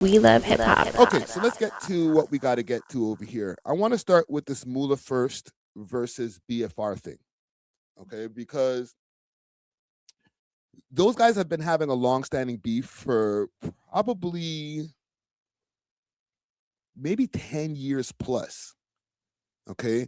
We love hip hop. Okay, so let's get to what we got to get to over here. I want to start with this Moula first versus BFR thing. Okay, because those guys have been having a long-standing beef for probably maybe 10 years plus. Okay,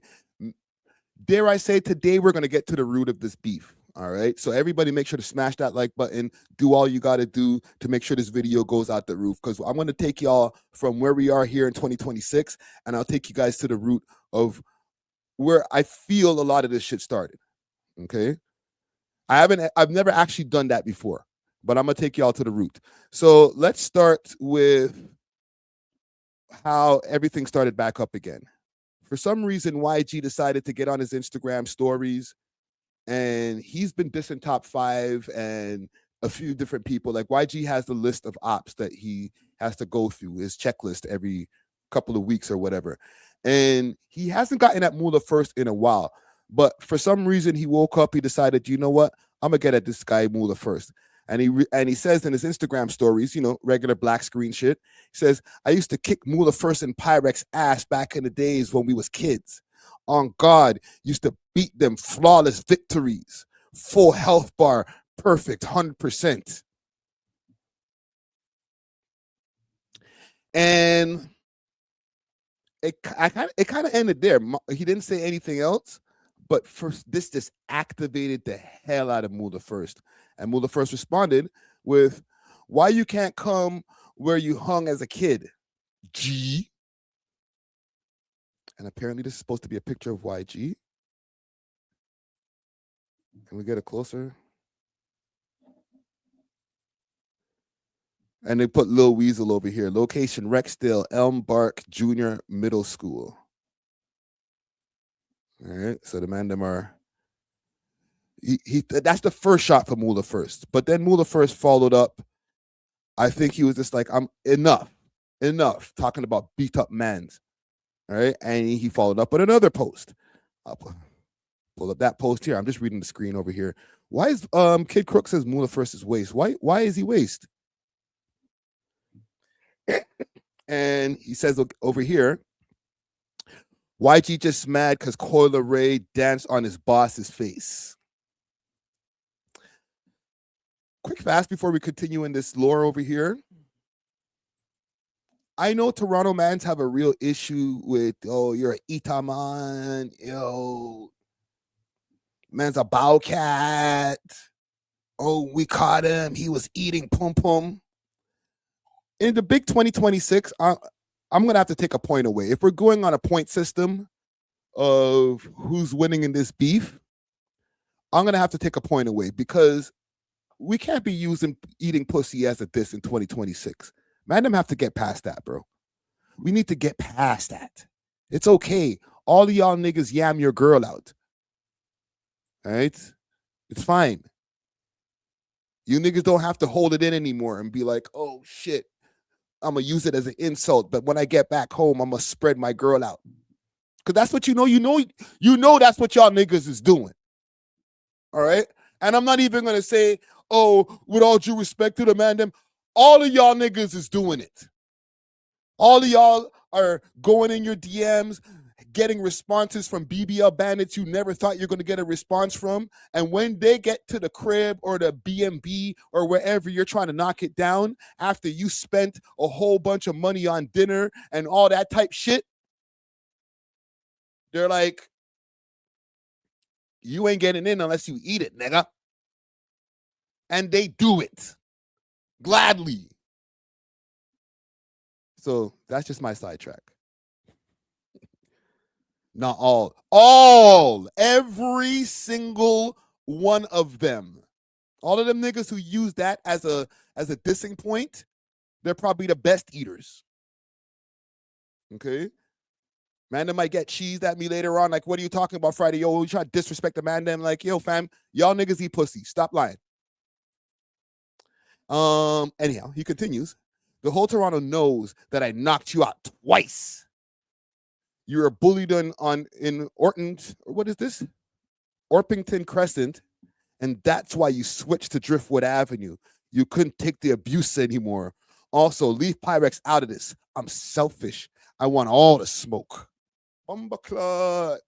dare I say, today we're going to get to the root of this beef. All right, so everybody make sure to smash that like button, do all you got to do to make sure this video goes out the roof, because I'm going to take y'all from where we are here in 2026, and I'll take you guys to the root of where I feel a lot of this shit started. Okay, I've never actually done that before, but I'm going to take y'all to the root. So let's start with how everything started back up again. For some reason, YG decided to get on his Instagram stories, and he's been dissing Top 5 and a few different people. Like, YG has the list of ops that he has to go through, his checklist every couple of weeks or whatever. And he hasn't gotten at Moula first in a while. But for some reason, he woke up, he decided, you know what? I'm going to get at this guy Moula first. And he says in his Instagram stories, regular black screen shit, he says, I used to kick Moula first and Pyrex ass back in the days when we was kids. On God, used to beat them flawless victories. Full health bar, perfect, 100%. And it kind of ended there. He didn't say anything else, but first this just activated the hell out of Moula first. And Moula first responded with, why you can't come where you hung as a kid? G. And apparently this is supposed to be a picture of YG. Can we get it closer? And they put Lil Weasel over here. Location Rexdale, Elm Bark Junior Middle School. All right. So the man them are. That's the first shot for Moula first. But then Moula first followed up. I think he was just like, I'm enough talking about beat up mans. All right. And he followed up with another post. I'll pull up that post here. I'm just reading the screen over here. Why is Kid Crook says Moula first is waste? Why is he waste? And he says, look, over here, YG just mad because Coyle Ray danced on his boss's face. Quick fast before we continue in this lore over here. I know Toronto mans have a real issue with, you're an Itaman, man's a bowcat. Oh, we caught him. He was eating pum pum. In the big 2026, I'm going to have to take a point away. If we're going on a point system of who's winning in this beef, I'm going to have to take a point away, because we can't be using eating pussy as a diss in 2026. Man, them have to get past that, bro. We need to get past that. It's okay. All of y'all niggas yam your girl out. All right? It's fine. You niggas don't have to hold it in anymore and be like, oh, shit, I'm going to use it as an insult, but when I get back home, I'm going to spread my girl out. Because that's what you know that's what y'all niggas is doing. All right? And I'm not even going to say, with all due respect to the man, them, all of y'all niggas is doing it. All of y'all are going in your DMs, getting responses from BBL bandits you never thought you're going to get a response from. And when they get to the crib or the B&B or wherever you're trying to knock it down, after you spent a whole bunch of money on dinner and all that type shit, they're like, you ain't getting in unless you eat it, nigga. And they do it gladly. So that's just my sidetrack. Not all, every single one of them. All of them niggas who use that as a dissing point, they're probably the best eaters. Okay? Man, they might get cheesed at me later on. Like, what are you talking about, Friday? Yo, you try to disrespect the man. Then like, yo, fam, y'all niggas eat pussy. Stop lying. Anyhow, he continues. The whole Toronto knows that I knocked you out twice. You were bullied in Orton. What is this? Orpington Crescent, and that's why you switched to Driftwood Avenue. You couldn't take the abuse anymore. Also, leave Pyrex out of this. I'm selfish. I want all the smoke. Bumbleclut.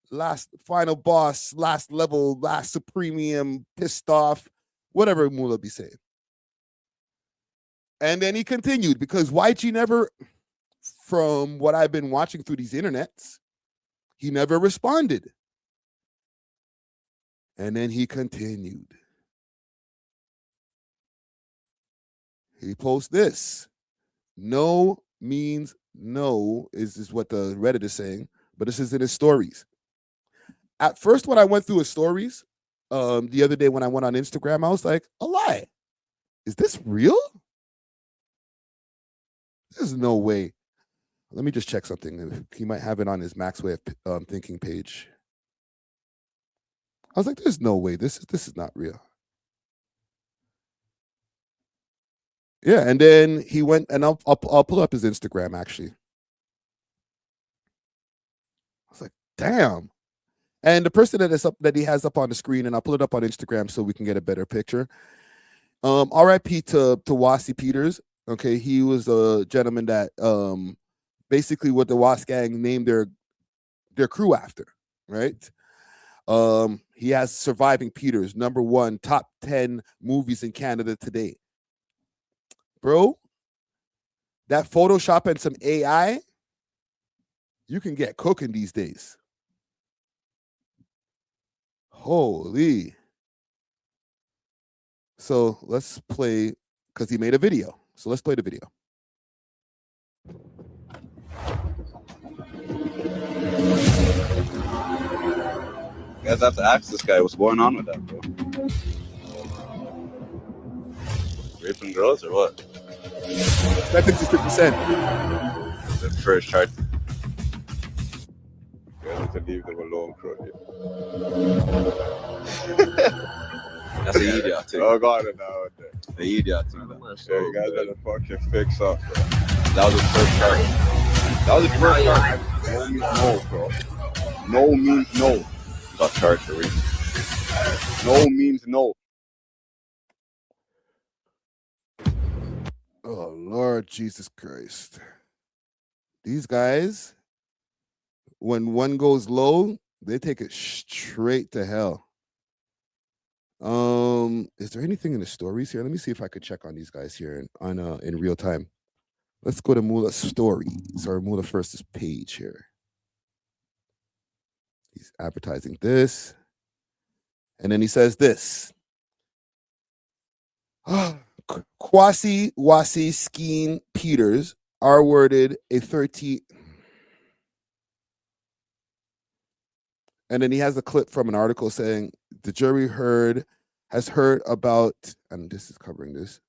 Last final boss, last level, last supremium, pissed off, whatever Moula be saying. And then he continued because YG never, from what I've been watching through these internets, he never responded. And then he continued. He posts this. No means no is what the Reddit is saying, but this is in his stories. At first, when I went through his stories, the other day when I went on Instagram, I was like, a lie. Is this real? There's no way. Let me just check something. He might have it on his Max Way of Thinking page. I was like, there's no way. This is not real. Yeah, and then he went, and I'll pull up his Instagram, actually. I was like, damn. And the person that he has up on the screen, and I'll pull it up on Instagram so we can get a better picture. RIP to Wasi Peters. Okay, he was a gentleman that basically what the Was Gang named their crew after, right? He has Surviving Peters, #1 top 10 movies in Canada today. Bro, that Photoshop and some AI, you can get cooking these days. Holy. So let's play, because he made a video. So let's play the video. You guys have to ask this guy what's going on with that, bro. Raping girls or what? That thinks it's 50%. The first chart. You have to leave them alone, bro. That's an idiot thing. Oh, God, now. The idiot thing. Yeah, you guys gotta fucking fix up, bro. That was the first chart. That was the first chart. No means no, bro. No means no. You got charged for raping. No means no. Oh, Lord Jesus Christ. These guys, when one goes low, they take it straight to hell. Is there anything in the stories here? Let me see if I could check on these guys here in real time. Let's go to Moula's stories, or Moula First's page here. He's advertising this. And then he says this. Kwasi Wasi Skeen Peters are worded a 13. And then he has a clip from an article saying the jury has heard about, and this is covering this.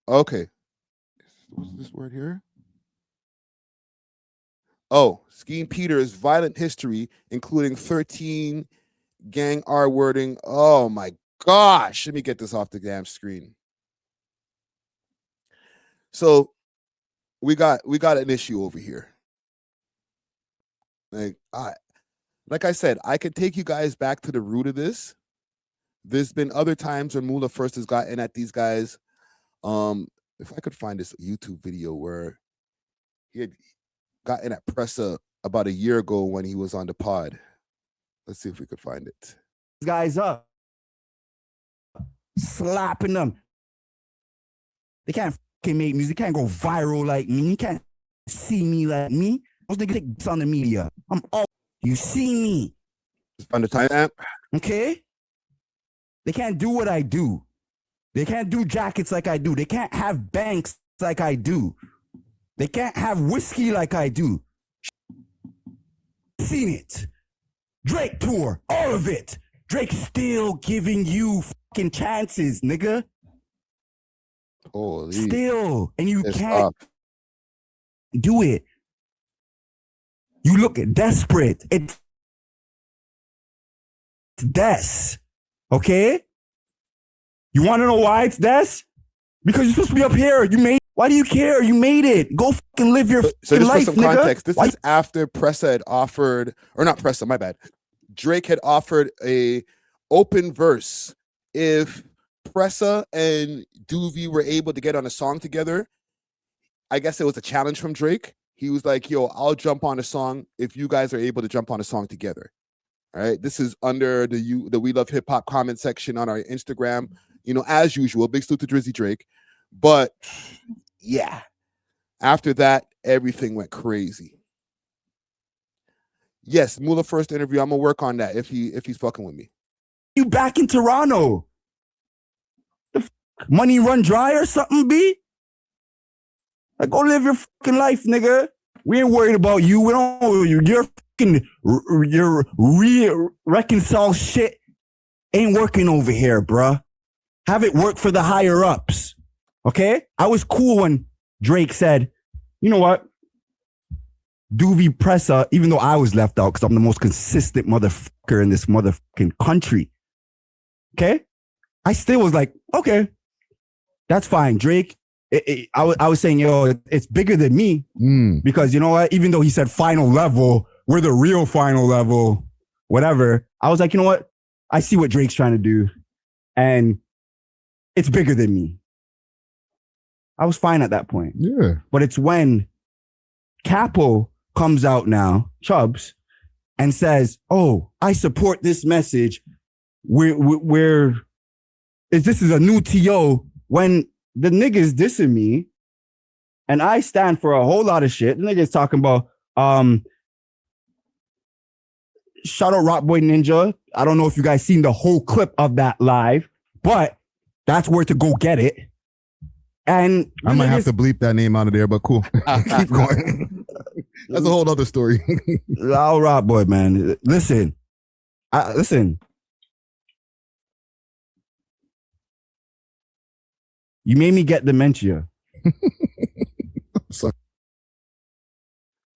Okay. What's this word here? Oh, Skeen Peters' violent history, including 13 gang R wording. Oh my gosh. Let me get this off the damn screen. So we got an issue over here. Like I said, I could take you guys back to the root of this. There's been other times when Moula First has gotten at these guys. If I could find this YouTube video where he had gotten at Pressa about a year ago when he was on the pod. Let's see if we could find it. Guys up, slapping them. They can't fucking make music. They can't go viral like me. You can't see me like me. Those niggas take this on the media. I'm all you see me. On the time app. Okay? They can't do what I do. They can't do jackets like I do. They can't have banks like I do. They can't have whiskey like I do. Seen it. Drake tour, all of it. Drake still giving you fucking chances, nigga. Holy. Still. And you can't do it. You look desperate. It's des. Okay? You want to know why it's des? Because you're supposed to be up here. You made. Why do you care? You made it. Go fucking live your so just life, for some nigga. context, this is after Pressa had offered, or not Pressa, my bad. Drake had offered a open verse if Pressa and Doovie were able to get on a song together, I guess it was a challenge from Drake. He was like, yo, I'll jump on a song if you guys are able to jump on a song together. All right. This is under the We Love Hip Hop comment section on our Instagram. As usual, big salute to Drizzy Drake. But yeah, after that, everything went crazy. Yes, Moula first interview. I'm gonna work on that if he's fucking with me. You back in Toronto? Money run dry or something, B? Like, go live your fucking life, nigga. We ain't worried about you. We don't. Your fucking your reconcile shit ain't working over here, bruh. Have it work for the higher ups, okay? I was cool when Drake said, you know what? Doovie Pressa, even though I was left out because I'm the most consistent motherfucker in this motherfucking country, okay? I still was like, okay, that's fine. Drake, I was saying, yo, it's bigger than me because you know what? Even though he said final level, we're the real final level, whatever. I was like, you know what? I see what Drake's trying to do, and it's bigger than me. I was fine at that point. Yeah. But it's when Capo comes out now, Chubbs, and says, oh, I support this message. This is a new TO when the niggas dissing me and I stand for a whole lot of shit. The niggas talking about, shout out Rock Boy Ninja. I don't know if you guys seen the whole clip of that live, but that's where to go get it. And I might have to bleep that name out of there, but cool. Keep going. That's a whole other story. All right, boy, man. Listen. You made me get dementia. Sorry.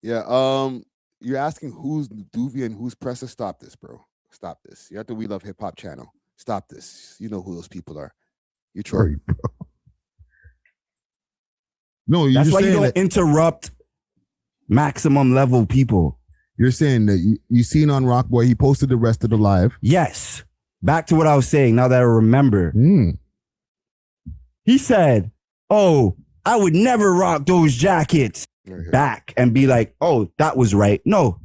Yeah. You're asking who's Doovie and who's Pressa. Stop this, bro. Stop this. You're at the We Love Hip Hop channel. Stop this. You know who those people are. You're Sorry, bro. No, you're That's just why you saying don't that interrupt maximum level people. you're saying that you seen on Rock Boy, he posted the rest of the live. Yes. Back to what I was saying. Now that I remember, he said, "Oh, I would never rock those jackets." Back and be like, "Oh, that was right." No.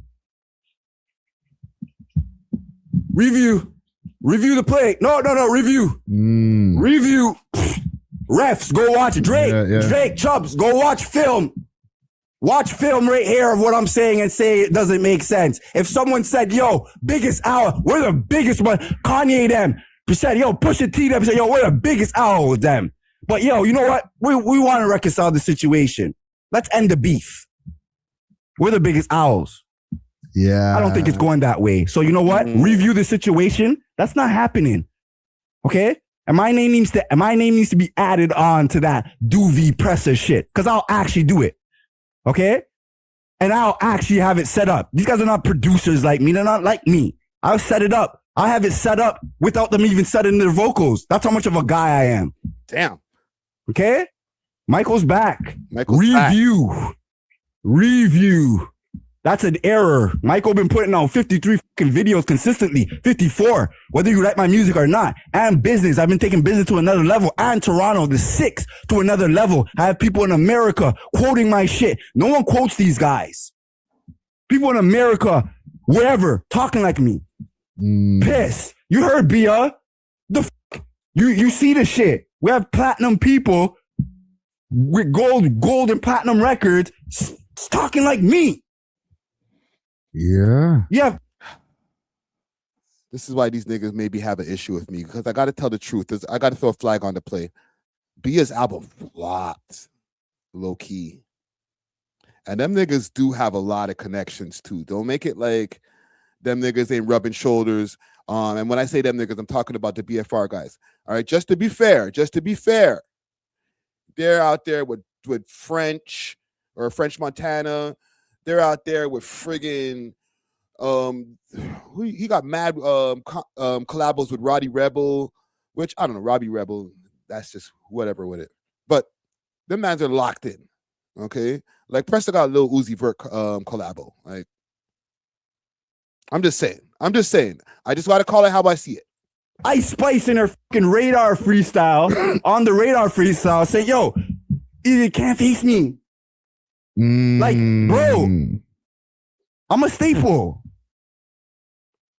Review the play. No. Review. Review. Refs, go watch Drake. Drake, Chubbs, go watch film. Watch film right here of what I'm saying and say it doesn't make sense. If someone said, yo, biggest hour, we're the biggest one. Kanye them. Said, yo, Pusha T them. Said, yo, we're the biggest hour with them. But yo, you know what? We want to reconcile the situation. Let's end the beef. We're the biggest owls. Yeah. I don't think it's going that way. So you know what? Review the situation. That's not happening. Okay? And my name needs to be added on to that Doovie Pressa shit. Because I'll actually do it. Okay? And I'll actually have it set up. These guys are not producers like me. They're not like me. I'll set it up. I have it set up without them even setting their vocals. That's how much of a guy I am. Damn. Okay? Michael's back. Review. That's an error. Michael been putting out 53 fucking videos consistently. 54. Whether you like my music or not. And business. I've been taking business to another level. And Toronto, the 6th, to another level. I have people in America quoting my shit. No one quotes these guys. People in America, wherever, talking like me. Piss. You heard Bia. The fuck? You see the shit. We have platinum people with gold and platinum records talking like me. Yeah. This is why these niggas maybe have an issue with me, because I got to tell the truth. I got to throw a flag on the play. Bia's album flopped, low key. And them niggas do have a lot of connections too. Don't make it like them niggas ain't rubbing shoulders. And when I say them niggas, I'm talking about the BFR guys. All right, just to be fair, they're out there with French or French Montana. They're out there with friggin' he got mad collabos with Roddy Rebel, which I don't know, Robbie Rebel, that's just whatever with it. But them mans are locked in. Okay? Like Pressa got a little Uzi Vert collabo. Like, I'm just saying. I just gotta call it how I see it. Ice Spice in her fucking radar freestyle on the radar freestyle saying, yo, you can't face me. Like, bro, I'm a staple.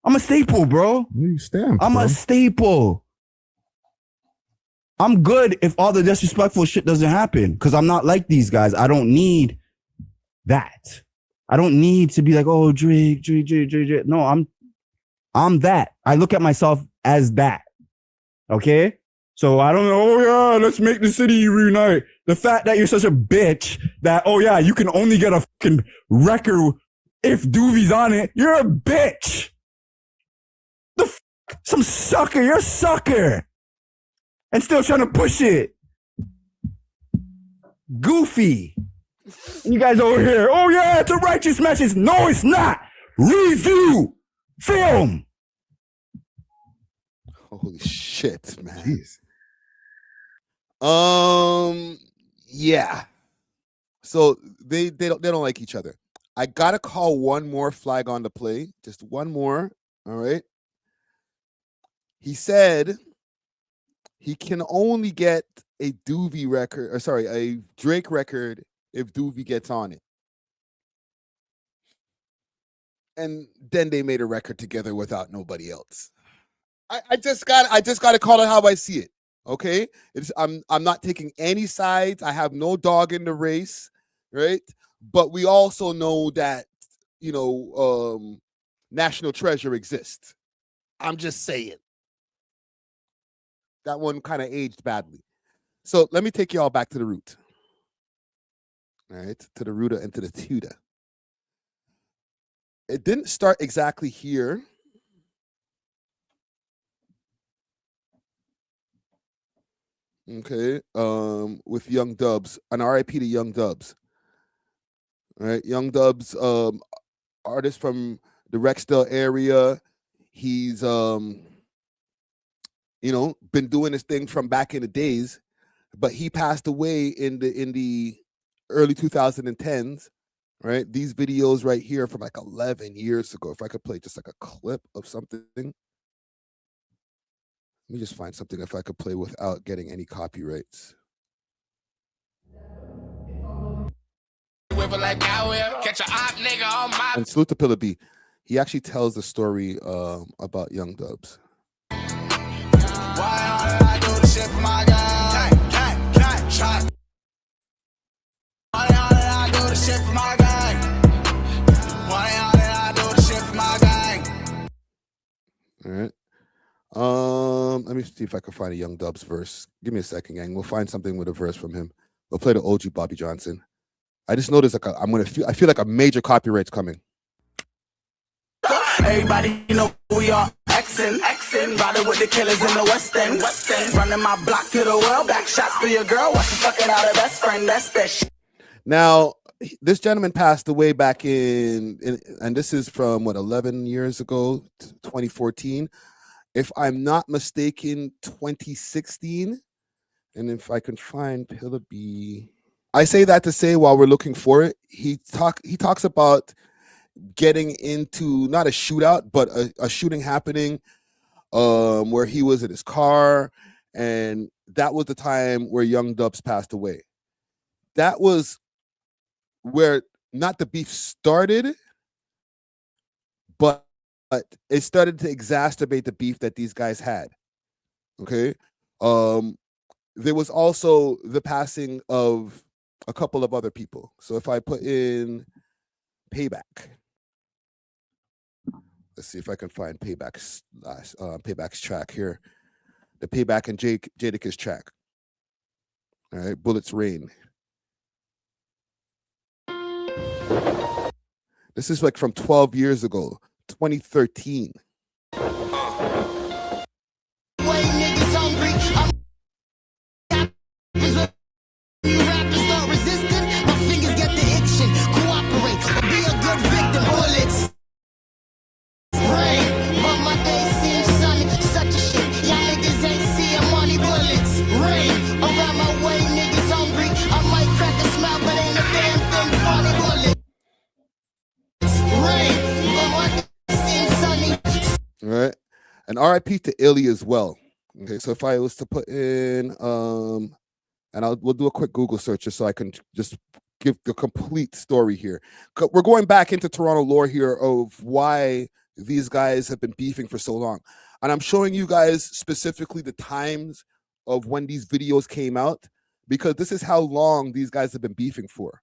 I'm a staple, bro. You stand, I'm a staple. I'm good if all the disrespectful shit doesn't happen because I'm not like these guys. I don't need that. I don't need to be like, oh, Drake. No, I'm that. I look at myself as that. Okay? So I don't know, oh yeah, let's make the city reunite. The fact that you're such a bitch that, oh yeah, you can only get a fucking record if Doobie's on it, you're a bitch. The fuck? Some sucker, you're a sucker. And still trying to push it. Goofy. And you guys over here, oh yeah, it's a righteous message. No, it's not. Review. Film. Holy shit, man. Jeez. Yeah. So they don't like each other. I gotta call one more flag on the play. Just one more. All right. He said he can only get a Doobie record, or sorry, a Drake record if Doobie gets on it. And then they made a record together without nobody else. I just gotta call it how I see it. Okay, I'm not taking any sides. I have no dog in the race, right? But we also know that National Treasure exists. I'm just saying that one kind of aged badly. So let me take you all back to the root. All right, to the rooter and to the tutor. It didn't start exactly here. Okay, with Young Dubs, an RIP to Young Dubs. All right, Young Dubs, artist from the Rexdale area. He's been doing his thing from back in the days, but he passed away in the early 2010s. Right, these videos right here from like 11 years ago. If I could play just like a clip of something. Let me just find something if I could play without getting any copyrights. And salute to Pillar B. He actually tells the story about Young Dubs. Why I do the shit for my guy? Why I do the shit for my gang? Why I do the shit for my gang? All right. Let me see if I can find a Young Dubs verse. Give me a second, gang. We'll find something with a verse from him. We'll play the OG Bobby Johnson. I just noticed I feel like a major copyright's coming. Everybody know who we are. Xing, riding with the killers in the West End. Running my block to the world. Back shots to your girl. Watch you fucking out her best friend. That's that shit. Now, this gentleman passed away back in and this is from 11 years ago, 2014. If I'm not mistaken, 2016. And if I can find Pillar B, I say that to say while we're looking for it, he talks about getting into not a shootout, but a shooting happening where he was in his car, and that was the time where Young Dubs passed away. That was where not the beef started, but it started to exacerbate the beef that these guys had. Okay. There was also the passing of a couple of other people. So if I put in Payback, let's see if I can find Payback's track here. The Payback and Jadakiss track. All right, Bullets Rain. This is like from 12 years ago, 2013. And RIP to Illy as well. Okay, so if I was to put in and we'll do a quick Google search just so I can just give the complete story here. We're going back into Toronto lore here of why these guys have been beefing for so long. And I'm showing you guys specifically the times of when these videos came out, because this is how long these guys have been beefing for.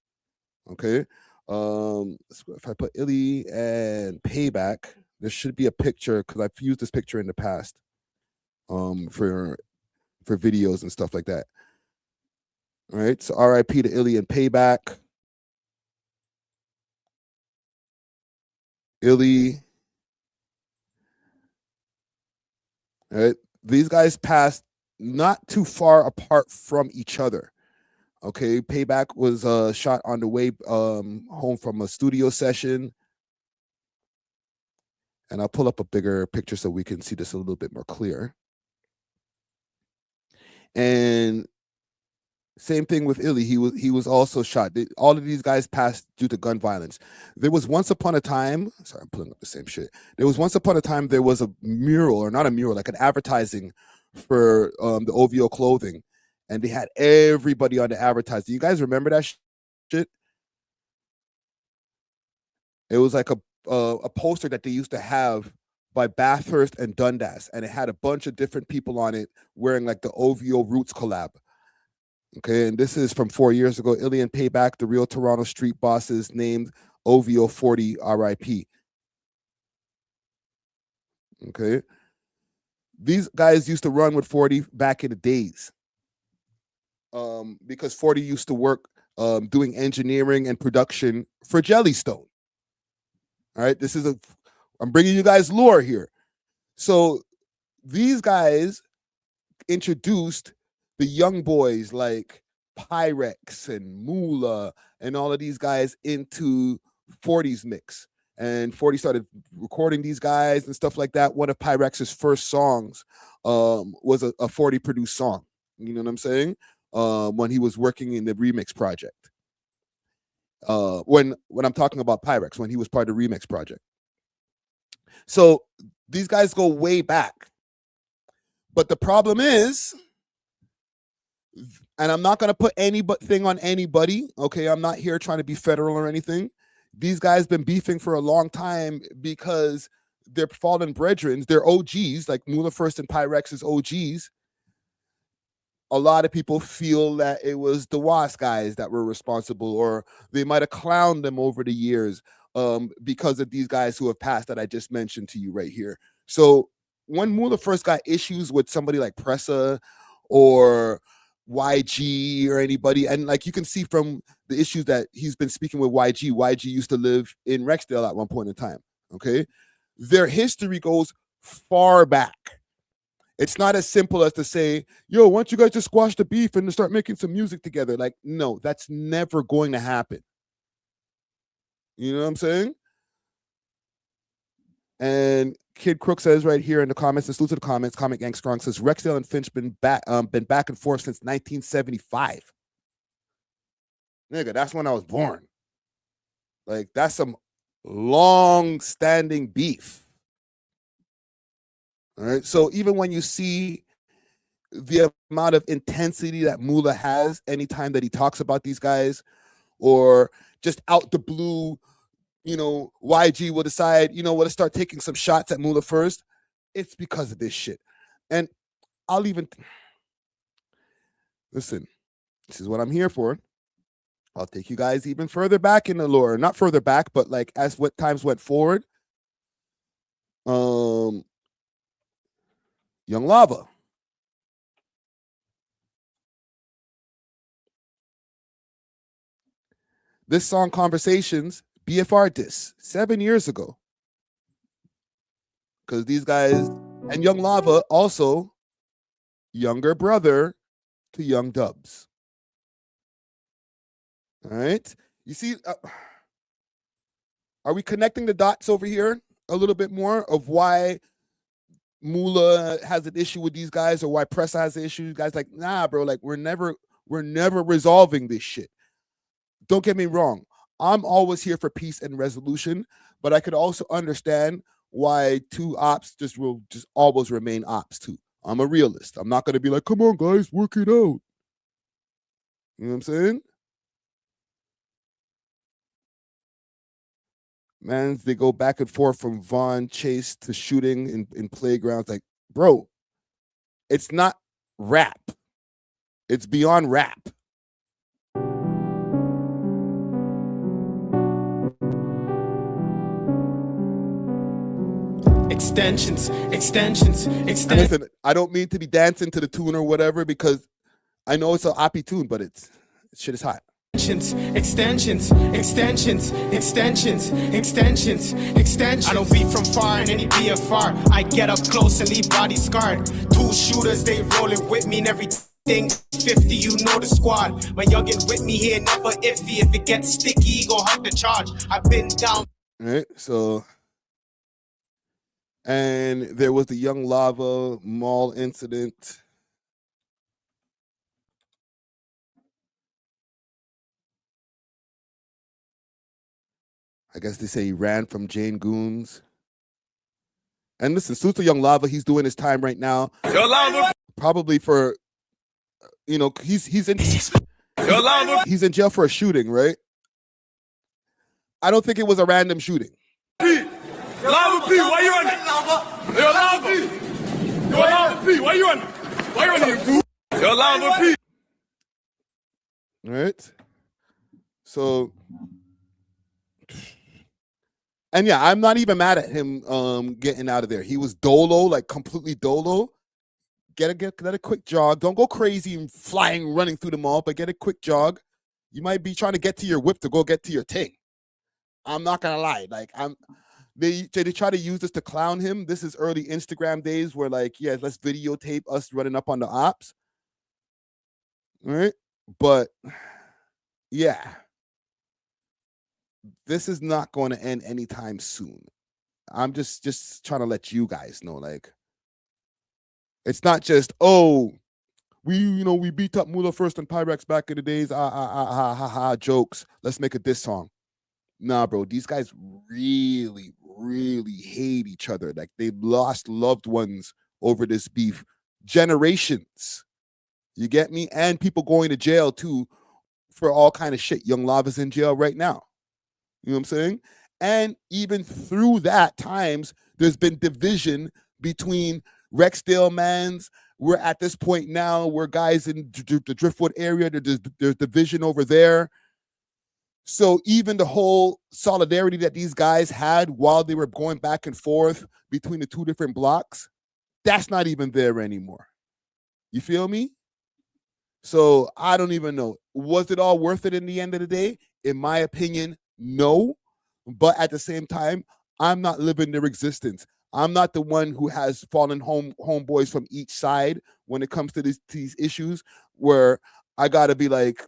Okay. If I put Illy and Payback, there should be a picture, because I've used this picture in the past for videos and stuff like that. All right, so RIP to Illy and Payback. Illy. All right, these guys passed not too far apart from each other. Okay, Payback was shot on the way home from a studio session. And I'll pull up a bigger picture so we can see this a little bit more clear. And same thing with Illy. He was also shot. All of these guys passed due to gun violence. There was once upon a time, sorry, I'm pulling up the same shit. There was once upon a time, there was a mural, or not a mural, like an advertising for the OVO clothing. And they had everybody on the advertising. You guys remember that shit? It was like a poster that they used to have by Bathurst and Dundas, and it had a bunch of different people on it wearing like the OVO Roots collab. Okay, and this is from 4 years ago. Illy and Payback, the real Toronto street bosses, named OVO 40 RIP. Okay, these guys used to run with 40 back in the days, because 40 used to work doing engineering and production for Jellystone. All right, I'm bringing you guys lore here. So these guys introduced the young boys like Pyrex and Moula and all of these guys into 40's mix. And 40 started recording these guys and stuff like that. One of Pyrex's first songs was a 40 produced song. You know what I'm saying? When he was working in the remix project. When I'm talking about Pyrex, when he was part of the remix project. So these guys go way back. But the problem is, and I'm not going to put anything on anybody, okay? I'm not here trying to be federal or anything. These guys been beefing for a long time because they're fallen brethren. They're OGs, like Moula First and Pyrex is OGs. A lot of people feel that it was the WAS guys that were responsible, or they might have clowned them over the years because of these guys who have passed that I just mentioned to you right here. So when Moula first got issues with somebody like Pressa or YG or anybody, and like you can see from the issues that he's been speaking with YG used to live in Rexdale at one point in time, okay? Their history goes far back. It's not as simple as to say, yo, why don't you guys just squash the beef and start making some music together? Like, no, that's never going to happen. You know what I'm saying? And Kid Crook says right here in the comments, and salute to the comments, Comic Gang Strong says, Rexdale and Finch been back and forth since 1975. Nigga, that's when I was born. Like, that's some long-standing beef. All right. So even when you see the amount of intensity that Moula has anytime that he talks about these guys, or just out the blue, you know, YG will decide, you know, we'll start taking some shots at Moula first. It's because of this shit. And I'll even listen, this is what I'm here for. I'll take you guys even further back in the lore. Not further back, but like as what times went forward. Young Lava. This song, Conversations, BFR diss 7 years ago. Because these guys, and Young Lava also younger brother to Young Dubs. All right. You see, are we connecting the dots over here a little bit more of why Moula has an issue with these guys, or why Pressa has an issue? You guys like, nah, bro, like we're never resolving this shit. Don't get me wrong. I'm always here for peace and resolution, but I could also understand why two ops will just always remain ops too. I'm a realist. I'm not gonna be like, come on, guys, work it out. You know what I'm saying? Man, they go back and forth from Vaughn Chase to shooting in playgrounds. Like, bro, it's not rap. It's beyond rap. Extensions. And listen, I don't mean to be dancing to the tune or whatever because I know it's an oppie tune, but shit is hot. Extensions. I don't beat from far in any BFR. I get up close and leave body scarred. Two shooters, they rolling with me and everything. 50, you know the squad. My youngin' with me here, never iffy. If it gets sticky, he gon' hug the charge. I've been down. All right, so. And there was the Young Lava mall incident. I guess they say he ran from Jane Goons. And listen, salute to Young Lava. He's doing his time right now. Yo, Lava. Probably for, he's in jail for a shooting, right? I don't think it was a random shooting. Lava P, why you on it? Yo, Lava P. Yo, Lava P, why you on it? Why you on it, fool? Yo, Lava P. All right. So, and yeah, I'm not even mad at him getting out of there. He was dolo, like completely dolo. Get a quick jog. Don't go crazy and flying, running through the mall, but get a quick jog. You might be trying to get to your whip to go get to your ting. I'm not gonna lie. Like they try to use this to clown him. This is early Instagram days where like, yeah, let's videotape us running up on the ops. All right. But yeah, this is not going to end anytime soon. I'm just trying to let you guys know, like, it's not just, oh, we beat up Moula first and Pyrex back in the days. Jokes. Let's make a diss song. Nah, bro, these guys really, really hate each other. Like they've lost loved ones over this beef. Generations. You get me? And people going to jail too for all kind of shit. Young Lava's in jail right now. You know what I'm saying? And even through that times, there's been division between Rexdale mans. We're at this point now where guys in the Driftwood area, there's division over there. So even the whole solidarity that these guys had while they were going back and forth between the two different blocks, that's not even there anymore. You feel me? So I don't even know. Was it all worth it in the end of the day? In my opinion, no. But at the same time, I'm not living their existence. I'm not the one who has fallen homeboys from each side when it comes to these issues where I got to be like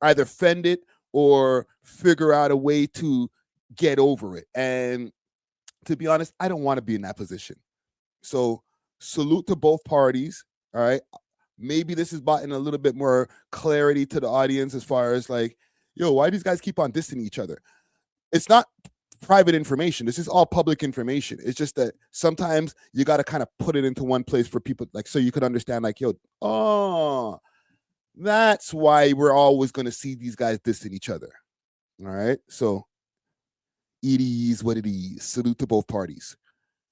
either fend it or figure out a way to get over it. And to be honest, I don't want to be in that position. So salute to both parties. All right. Maybe this is brought in a little bit more clarity to the audience as far as like, yo, why do these guys keep on dissing each other? It's not private information. This is all public information. It's just that sometimes you got to kind of put it into one place for people, like, so you could understand, like, yo, oh, that's why we're always going to see these guys dissing each other. All right. So it is what it is. Salute to both parties.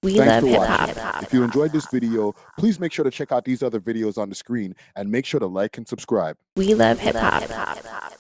Thanks for watching. If you enjoyed this video, please make sure to check out these other videos on the screen and make sure to like and subscribe. We love hip hop.